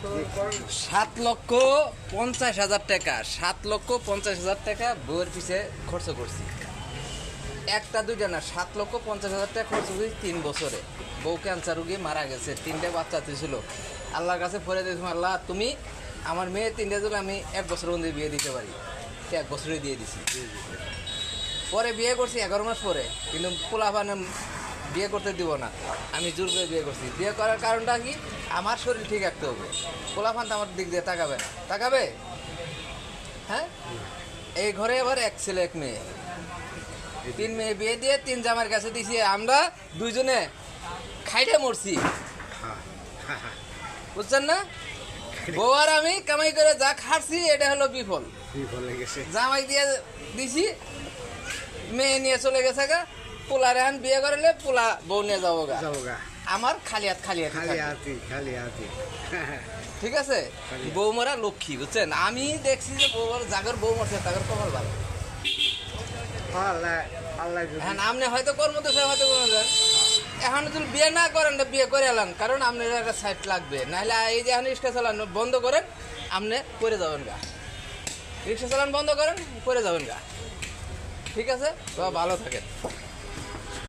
7,50,000 টাকা, 7,50,000 টাকা বউয়ের পিছে খরচ করছি। একটা দুইটা না, 7,50,000 টাকা খরচ করছি 3 বছরে। বউ ক্যান্সার রোগী মারা গেছে, 3টে বাচ্চা ছিল। আল্লাহর কাছে পরে দিয়েছি, আল্লাহ তুমি আমার মেয়ে 3টে যদি আমি 1 বছরের মধ্যে বিয়ে দিতে পারি, 1 বছরে দিয়ে দিছি। পরে বিয়ে করছি 11 মাস পরে, কিন্তু পোলাপানে বিয়ে করতে দিব না, আমি জোর করে বিয়ে করছি। বিয়ে করার কারণটা কি, আমার শরীর ঠিক রাখতে হবে। পোলাপান তো আমার দিক দিয়ে তাকাবে না, তাকাবে? হ্যাঁ, এই ঘরে আবার 1 ছেলে 1 মেয়ে, 3 মেয়ে বিয়ে দিয়ে 3 জামার কাছে দিছি। আমরা দুইজনে খাইতে মরছি, বুঝছেন না? বউ আর আমি কামাই করে যা খাচ্ছি, এটা হলো বিফল। জামাই দিয়ে দিছি, মেয়ে নিয়ে চলে গেছে গা। পোলা রেহান বিয়ে করলে পোলা বউ নিয়ে যাবো গা। আমার খালি হাত ঠিক আছে। বউ মরা লক্ষ্মী, বুঝছেন? আমি দেখছি যে বউ জাগর বউ মরছে, তাগর কপাল ভালো। হ্যাঁ, আপনি হয়তো কর্মদেশে হয়তো এখন যদি বিয়ে না করেন, বিয়ে করে এলাম, কারণ আপনার একটা সাইড লাগবে। নাহলে এই যে এখন রিক্সা চালানো বন্ধ করেন, আপনি করে যাবেন গা। রিক্সা চালান বন্ধ করেন, করে যাবেন গা। ঠিক আছে, তো ভালো থাকেন।